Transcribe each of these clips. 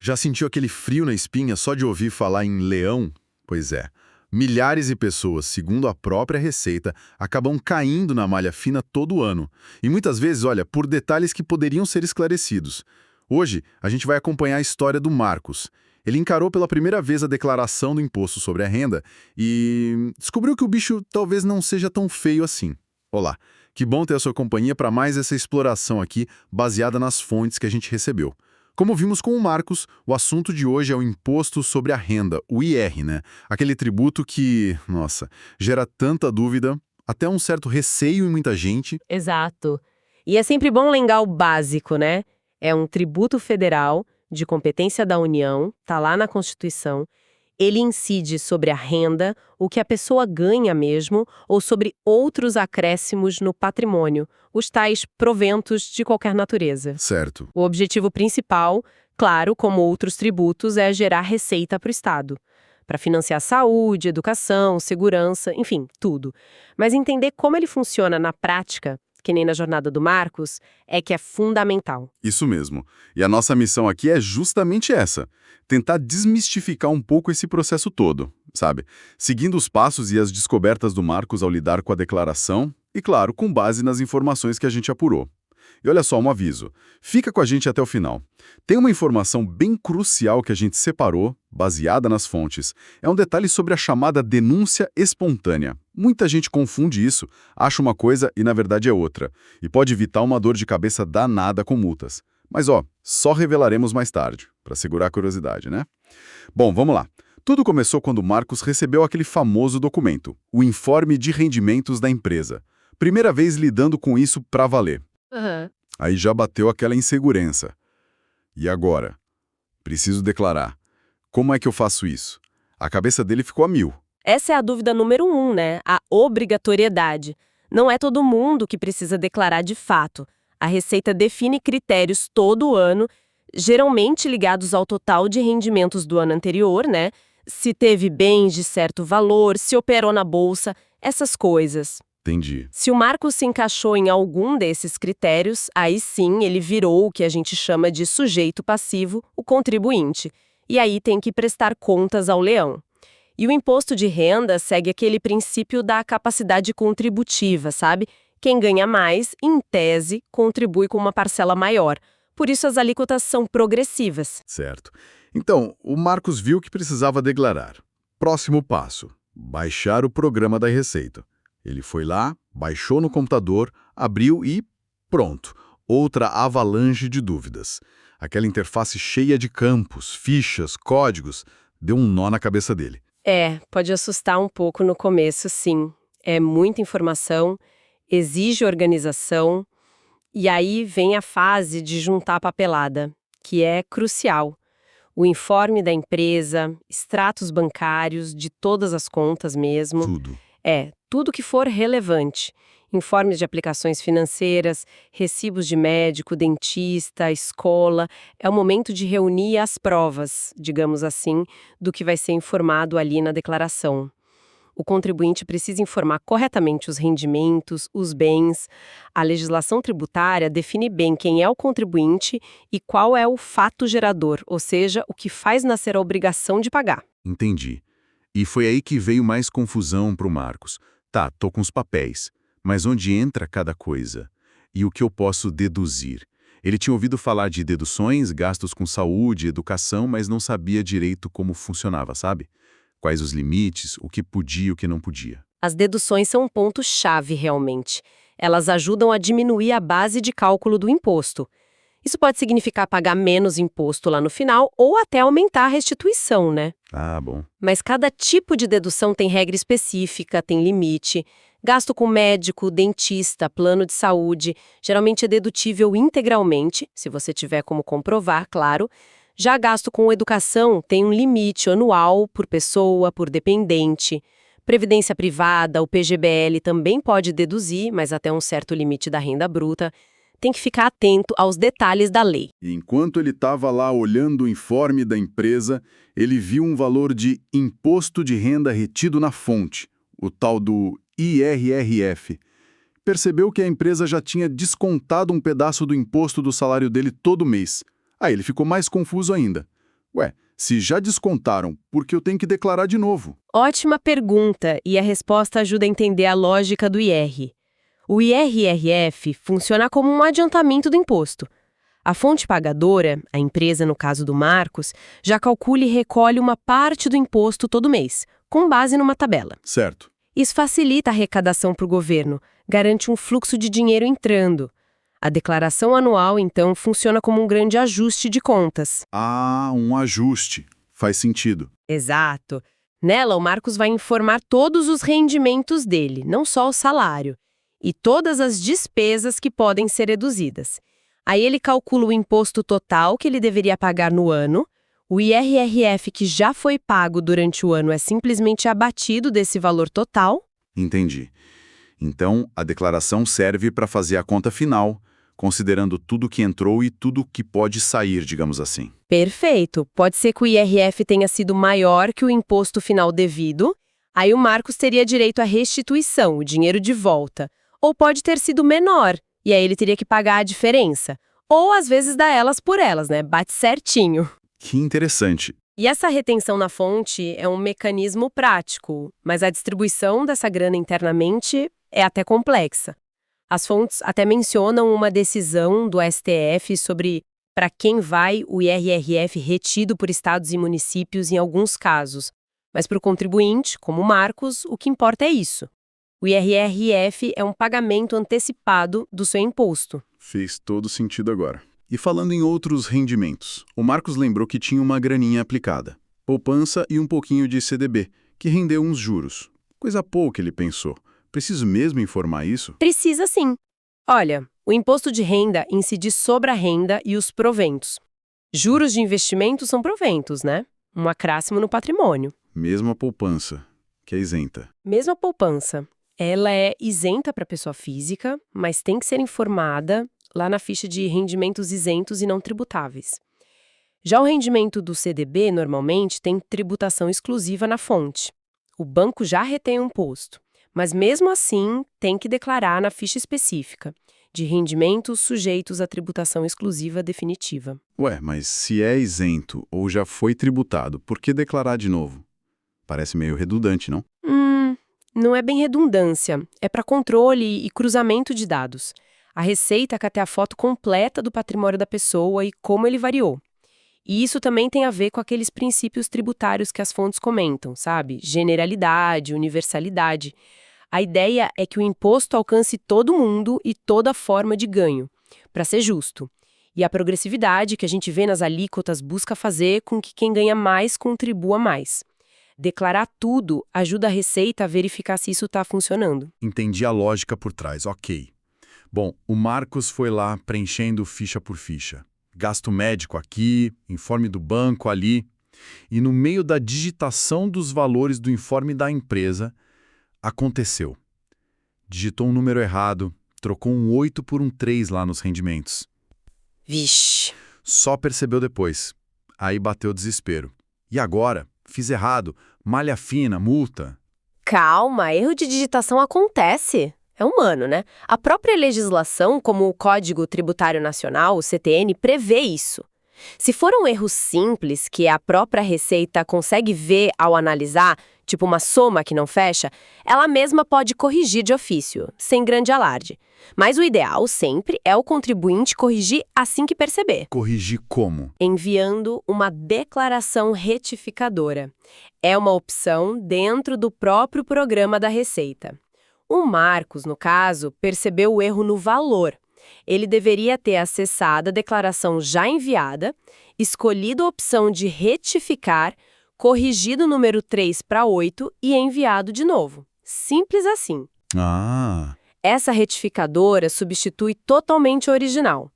Já sentiu aquele frio na espinha só de ouvir falar em leão? Pois é. Milhares de pessoas, segundo a própria Receita, acabam caindo na malha fina todo ano. E muitas vezes, olha, por detalhes que poderiam ser esclarecidos. Hoje, a gente vai acompanhar a história do Marcos. Ele encarou pela primeira vez a declaração do imposto sobre a renda e descobriu que o bicho talvez não seja tão feio assim. Olá, que bom ter a sua companhia para mais essa exploração aqui, baseada nas fontes que a gente recebeu. Como vimos com o Marcos, o assunto de hoje é o Imposto sobre a Renda, o IR, né? Aquele tributo que, nossa, gera tanta dúvida, até um certo receio em muita gente. Exato. E é sempre bom lembrar o básico, né? É um tributo federal de competência da União, tá lá na Constituição. Ele incide sobre a renda, o que a pessoa ganha mesmo, ou sobre outros acréscimos no patrimônio, os tais proventos de qualquer natureza. Certo. O objetivo principal, claro, como outros tributos, é gerar receita para o Estado, para financiar saúde, educação, segurança, enfim, tudo. Mas entender como ele funciona na prática, que nem na jornada do Marcos, é que é fundamental. Isso mesmo. E a nossa missão aqui é justamente essa: tentar desmistificar um pouco esse processo todo, sabe? Seguindo os passos e as descobertas do Marcos ao lidar com a declaração e, claro, com base nas informações que a gente apurou. E olha só, um aviso. Fica com a gente até o final. Tem uma informação bem crucial que a gente separou, baseada nas fontes. É um detalhe sobre a chamada denúncia espontânea. Muita gente confunde isso, acha uma coisa e na verdade é outra. E pode evitar uma dor de cabeça danada com multas. Mas ó, só revelaremos mais tarde, para segurar a curiosidade, né? Bom, vamos lá. Tudo começou quando Marcos recebeu aquele famoso documento, o Informe de Rendimentos da Empresa. Primeira vez lidando com isso para valer. Aí já bateu aquela insegurança. E agora? Preciso declarar. Como é que eu faço isso? A cabeça dele ficou a mil. Essa é a dúvida número 1, né? A obrigatoriedade. Não é todo mundo que precisa declarar de fato. A Receita define critérios todo ano, geralmente ligados ao total de rendimentos do ano anterior, né? Se teve bens de certo valor, se operou na bolsa, essas coisas. Entendi. Se o Marcos se encaixou em algum desses critérios, aí sim ele virou o que a gente chama de sujeito passivo, o contribuinte. E aí tem que prestar contas ao leão. E o imposto de renda segue aquele princípio da capacidade contributiva, sabe? Quem ganha mais, em tese, contribui com uma parcela maior. Por isso as alíquotas são progressivas. Certo. Então, o Marcos viu que precisava declarar. Próximo passo: baixar o programa da Receita. Ele foi lá, baixou no computador, abriu e pronto. Outra avalanche de dúvidas. Aquela interface cheia de campos, fichas, códigos, deu um nó na cabeça dele. Pode assustar um pouco no começo, sim. É muita informação, exige organização, e aí vem a fase de juntar a papelada, que é crucial. O informe da empresa, extratos bancários de todas as contas mesmo. Tudo. Tudo que for relevante. Informes de aplicações financeiras, recibos de médico, dentista, escola. É o momento de reunir as provas, digamos assim, do que vai ser informado ali na declaração. O contribuinte precisa informar corretamente os rendimentos, os bens. A legislação tributária define bem quem é o contribuinte e qual é o fato gerador, ou seja, o que faz nascer a obrigação de pagar. Entendi. E foi aí que veio mais confusão para o Marcos. Tá, tô com os papéis, mas onde entra cada coisa? E o que eu posso deduzir? Ele tinha ouvido falar de deduções, gastos com saúde, educação, mas não sabia direito como funcionava, sabe? Quais os limites, o que podia e o que não podia. As deduções são um ponto-chave, realmente. Elas ajudam a diminuir a base de cálculo do imposto. Isso pode significar pagar menos imposto lá no final ou até aumentar a restituição, né? Ah, bom. Mas cada tipo de dedução tem regra específica, tem limite. Gasto com médico, dentista, plano de saúde, geralmente é dedutível integralmente, se você tiver como comprovar, claro. Já gasto com educação tem um limite anual por pessoa, por dependente. Previdência privada, o PGBL também pode deduzir, mas até um certo limite da renda bruta. Tem que ficar atento aos detalhes da lei. E enquanto ele estava lá olhando o informe da empresa, ele viu um valor de imposto de renda retido na fonte, o tal do IRRF. Percebeu que a empresa já tinha descontado um pedaço do imposto do salário dele todo mês. Aí ele ficou mais confuso ainda. Ué, se já descontaram, por que eu tenho que declarar de novo? Ótima pergunta, e a resposta ajuda a entender a lógica do IR. O IRRF funciona como um adiantamento do imposto. A fonte pagadora, a empresa no caso do Marcos, já calcula e recolhe uma parte do imposto todo mês, com base numa tabela. Certo. Isso facilita a arrecadação para o governo, garante um fluxo de dinheiro entrando. A declaração anual, então, funciona como um grande ajuste de contas. Ah, um ajuste. Faz sentido. Exato. Nela, o Marcos vai informar todos os rendimentos dele, não só o salário, e todas as despesas que podem ser reduzidas. Aí ele calcula o imposto total que ele deveria pagar no ano, o IRRF que já foi pago durante o ano é simplesmente abatido desse valor total. Entendi. Então, a declaração serve para fazer a conta final, considerando tudo que entrou e tudo que pode sair, digamos assim. Perfeito. Pode ser que o IRF tenha sido maior que o imposto final devido, aí o Marcos teria direito à restituição, o dinheiro de volta. Ou pode ter sido menor, e aí ele teria que pagar a diferença. Ou às vezes dá elas por elas, né? Bate certinho. Que interessante. E essa retenção na fonte é um mecanismo prático, mas a distribuição dessa grana internamente é até complexa. As fontes até mencionam uma decisão do STF sobre para quem vai o IRRF retido por estados e municípios em alguns casos. Mas para o contribuinte, como o Marcos, o que importa é isso. O IRRF é um pagamento antecipado do seu imposto. Fez todo sentido agora. E falando em outros rendimentos, o Marcos lembrou que tinha uma graninha aplicada, poupança e um pouquinho de CDB, que rendeu uns juros. Coisa pouca, ele pensou. Preciso mesmo informar isso? Precisa sim. Olha, o imposto de renda incide sobre a renda e os proventos. Juros de investimento são proventos, né? Um acréscimo no patrimônio. Mesmo a poupança, que é isenta. Mesmo a poupança, ela é isenta para pessoa física, mas tem que ser informada lá na ficha de rendimentos isentos e não tributáveis. Já o rendimento do CDB, normalmente, tem tributação exclusiva na fonte. O banco já retém um imposto, mas mesmo assim tem que declarar na ficha específica de rendimentos sujeitos à tributação exclusiva definitiva. Ué, mas se é isento ou já foi tributado, por que declarar de novo? Parece meio redundante, não? Não é bem redundância, é para controle e cruzamento de dados. A Receita quer ter a foto completa do patrimônio da pessoa e como ele variou. E isso também tem a ver com aqueles princípios tributários que as fontes comentam, sabe? Generalidade, universalidade. A ideia é que o imposto alcance todo mundo e toda forma de ganho, para ser justo. E a progressividade que a gente vê nas alíquotas busca fazer com que quem ganha mais contribua mais. Declarar tudo ajuda a Receita a verificar se isso está funcionando. Entendi a lógica por trás, ok. Bom, o Marcos foi lá preenchendo ficha por ficha. Gasto médico aqui, informe do banco ali. E no meio da digitação dos valores do informe da empresa, aconteceu. Digitou um número errado, trocou um 8 por um 3 lá nos rendimentos. Vixe! Só percebeu depois. Aí bateu o desespero. E agora? Fiz errado. Malha fina, multa. Calma, erro de digitação acontece. É humano, né? A própria legislação, como o Código Tributário Nacional, o CTN, prevê isso. Se for um erro simples, que a própria Receita consegue ver ao analisar, tipo uma soma que não fecha, ela mesma pode corrigir de ofício, sem grande alarde. Mas o ideal sempre é o contribuinte corrigir assim que perceber. Corrigir como? Enviando uma declaração retificadora. É uma opção dentro do próprio programa da Receita. O Marcos, no caso, percebeu o erro no valor. Ele deveria ter acessado a declaração já enviada, escolhido a opção de retificar, corrigido o número 3 para 8 e enviado de novo. Simples assim. Ah, Essa retificadora substitui totalmente o original.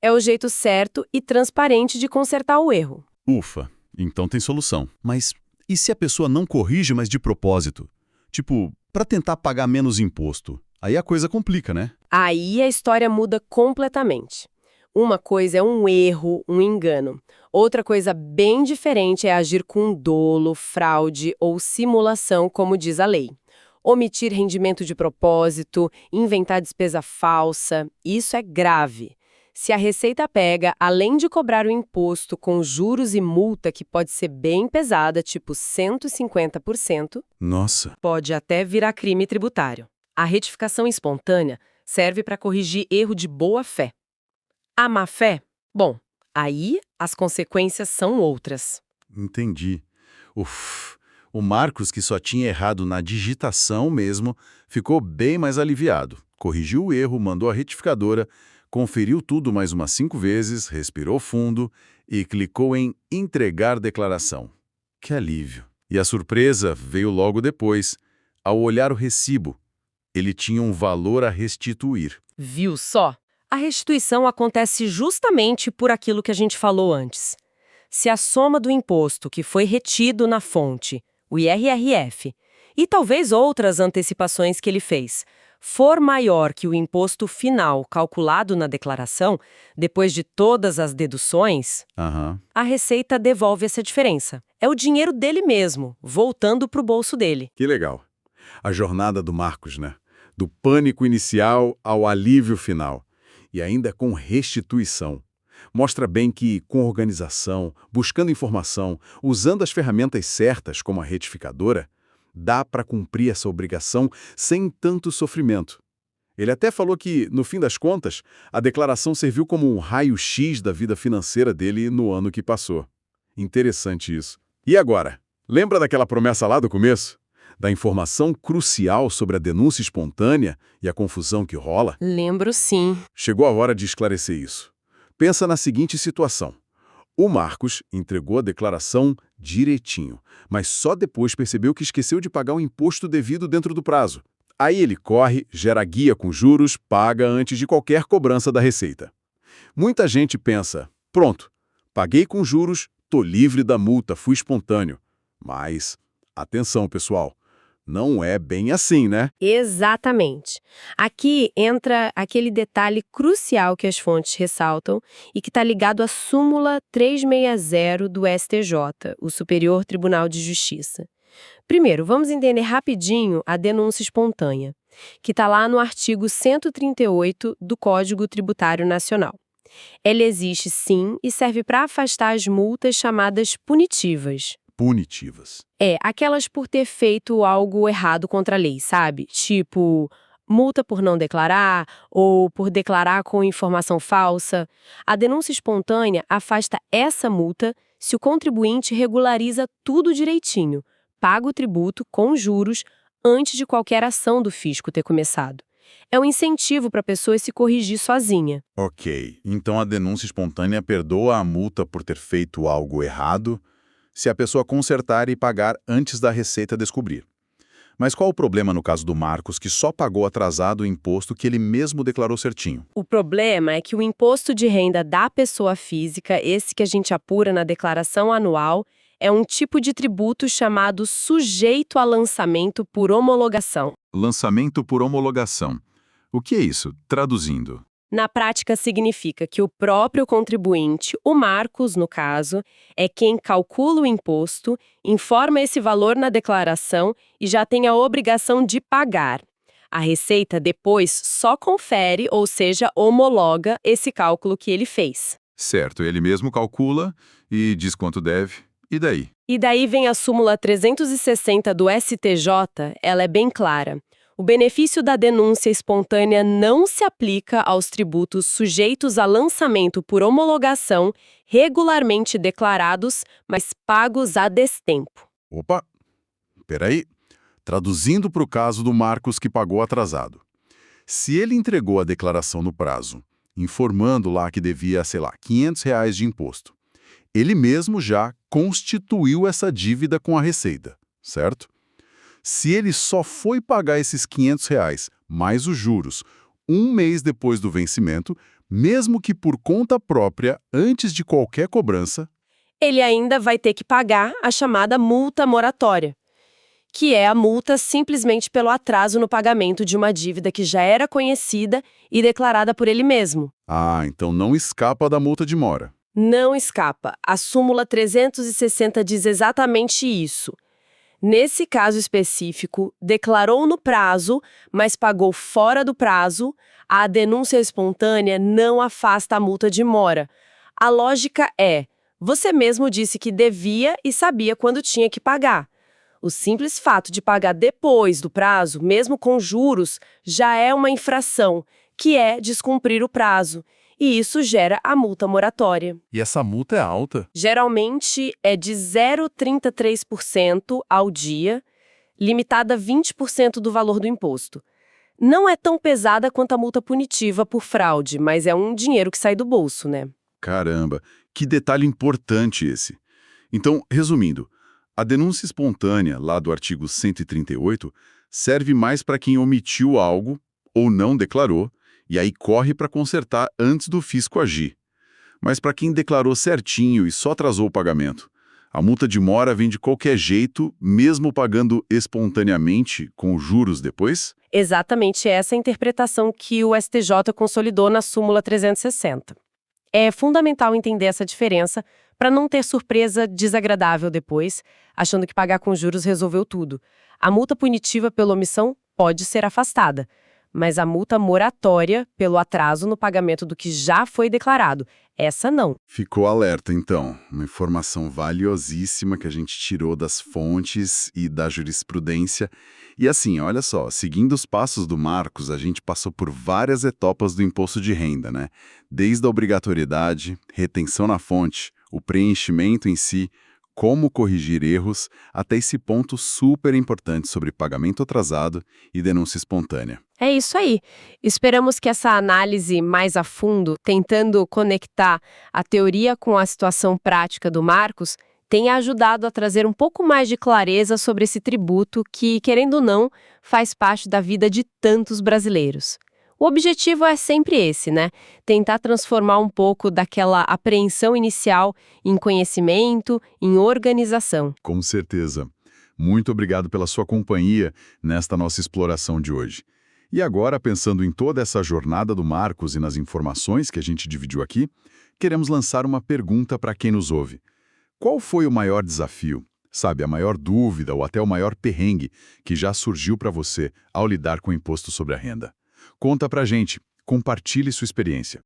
É o jeito certo e transparente de consertar o erro. ufa. Então tem solução. Mas e se a pessoa não corrige, mas de propósito? Tipo, para tentar pagar menos imposto. Aí a coisa complica, né? Aí a história muda completamente. Uma coisa é um erro, um engano. Outra coisa bem diferente é agir com dolo, fraude ou simulação, como diz a lei. Omitir rendimento de propósito, inventar despesa falsa, isso é grave. Se a Receita pega, além de cobrar o imposto com juros e multa, que pode ser bem pesada, tipo 150%, Nossa, pode até virar crime tributário. A retificação espontânea serve para corrigir erro de boa-fé. A má-fé? Bom, aí as consequências são outras. entendi. Uf, o Marcos, que só tinha errado na digitação mesmo, ficou bem mais aliviado. Corrigiu o erro, mandou a retificadora, conferiu tudo mais umas 5 vezes, respirou fundo e clicou em entregar declaração. Que alívio. E a surpresa veio logo depois. Ao olhar o recibo, ele tinha um valor a restituir. Viu só? A restituição acontece justamente por aquilo que a gente falou antes. Se a soma do imposto que foi retido na fonte, o IRRF, e talvez outras antecipações que ele fez, for maior que o imposto final calculado na declaração, depois de todas as deduções, Aham. a Receita devolve essa diferença. É o dinheiro dele mesmo, voltando para o bolso dele. Que legal. A jornada do Marcos, né? Do pânico inicial ao alívio final. E ainda com restituição. Mostra bem que, com organização, buscando informação, usando as ferramentas certas, como a retificadora, dá para cumprir essa obrigação sem tanto sofrimento. Ele até falou que, no fim das contas, a declaração serviu como um raio-x da vida financeira dele no ano que passou. Interessante isso. E agora? Lembra daquela promessa lá do começo? Da informação crucial sobre a denúncia espontânea e a confusão que rola? Lembro sim. Chegou a hora de esclarecer isso. Pensa na seguinte situação. O Marcos entregou a declaração direitinho, mas só depois percebeu que esqueceu de pagar o imposto devido dentro do prazo. Aí ele corre, gera guia com juros, paga antes de qualquer cobrança da Receita. Muita gente pensa, pronto, paguei com juros, tô livre da multa, fui espontâneo. Mas, atenção pessoal, não é bem assim, né? Exatamente. Aqui entra aquele detalhe crucial que as fontes ressaltam e que está ligado à súmula 360 do STJ, o Superior Tribunal de Justiça. Primeiro, vamos entender rapidinho a denúncia espontânea, que está lá no artigo 138 do Código Tributário Nacional. Ela existe sim e serve para afastar as multas chamadas punitivas. Punitivas. Aquelas por ter feito algo errado contra a lei, sabe? Tipo, multa por não declarar ou por declarar com informação falsa. A denúncia espontânea afasta essa multa se o contribuinte regulariza tudo direitinho, paga o tributo com juros antes de qualquer ação do fisco ter começado. É um incentivo para a pessoa se corrigir sozinha. Ok, então a denúncia espontânea perdoa a multa por ter feito algo errado se a pessoa consertar e pagar antes da Receita descobrir. Mas qual o problema no caso do Marcos, que só pagou atrasado o imposto que ele mesmo declarou certinho? O problema é que o imposto de renda da pessoa física, esse que a gente apura na declaração anual, é um tipo de tributo chamado sujeito a lançamento por homologação. Lançamento por homologação. O que é isso? Traduzindo. Na prática, significa que o próprio contribuinte, o Marcos, no caso, é quem calcula o imposto, informa esse valor na declaração e já tem a obrigação de pagar. A Receita depois só confere, ou seja, homologa esse cálculo que ele fez. Certo, ele mesmo calcula e diz quanto deve. E daí? E daí vem a súmula 360 do STJ, ela é bem clara. O benefício da denúncia espontânea não se aplica aos tributos sujeitos a lançamento por homologação, regularmente declarados, mas pagos a destempo. Opa, peraí. Traduzindo para o caso do Marcos que pagou atrasado. Se ele entregou a declaração no prazo, informando lá que devia, sei lá, R$ 500 de imposto, ele mesmo já constituiu essa dívida com a Receita, certo? Se ele só foi pagar esses R$ 500, mais os juros, um mês depois do vencimento, mesmo que por conta própria, antes de qualquer cobrança, Ele ainda vai ter que pagar a chamada multa moratória, que é a multa simplesmente pelo atraso no pagamento de uma dívida que já era conhecida e declarada por ele mesmo. então não escapa da multa de mora. Não escapa. A súmula 360 diz exatamente isso. Nesse caso específico, declarou no prazo, mas pagou fora do prazo, A denúncia espontânea não afasta a multa de mora. A lógica é: você mesmo disse que devia e sabia quando tinha que pagar. O simples fato de pagar depois do prazo, mesmo com juros, já é uma infração, que é descumprir o prazo. E isso gera a multa moratória. E essa multa é alta? Geralmente é de 0,33% ao dia, limitada a 20% do valor do imposto. Não é tão pesada quanto a multa punitiva por fraude, mas é um dinheiro que sai do bolso, né? Caramba, que detalhe importante esse. Então, resumindo, a denúncia espontânea, lá do artigo 138, serve mais para quem omitiu algo ou não declarou, e aí corre para consertar antes do fisco agir. Mas para quem declarou certinho e só atrasou o pagamento, a multa de mora vem de qualquer jeito, mesmo pagando espontaneamente com juros depois? Exatamente essa é a interpretação que o STJ consolidou na súmula 360. É fundamental entender essa diferença para não ter surpresa desagradável depois, achando que pagar com juros resolveu tudo. A multa punitiva pela omissão pode ser afastada, mas a multa moratória pelo atraso no pagamento do que já foi declarado, essa não. Ficou alerta, então. Uma informação valiosíssima que a gente tirou das fontes e da jurisprudência. E assim, olha só, seguindo os passos do Marcos, a gente passou por várias etapas do imposto de renda, né? Desde a obrigatoriedade, retenção na fonte, o preenchimento em si, como corrigir erros, até esse ponto super importante sobre pagamento atrasado e denúncia espontânea. É isso aí. Esperamos que essa análise mais a fundo, tentando conectar a teoria com a situação prática do Marcos, tenha ajudado a trazer um pouco mais de clareza sobre esse tributo que, querendo ou não, faz parte da vida de tantos brasileiros. O objetivo é sempre esse, né? Tentar transformar um pouco daquela apreensão inicial em conhecimento, em organização. Com certeza. Muito obrigado pela sua companhia nesta nossa exploração de hoje. E agora, pensando em toda essa jornada do Marcos e nas informações que a gente dividiu aqui, queremos lançar uma pergunta para quem nos ouve. Qual foi o maior desafio, sabe, a maior dúvida ou até o maior perrengue que já surgiu para você ao lidar com o imposto sobre a renda? Conta pra gente, compartilhe sua experiência.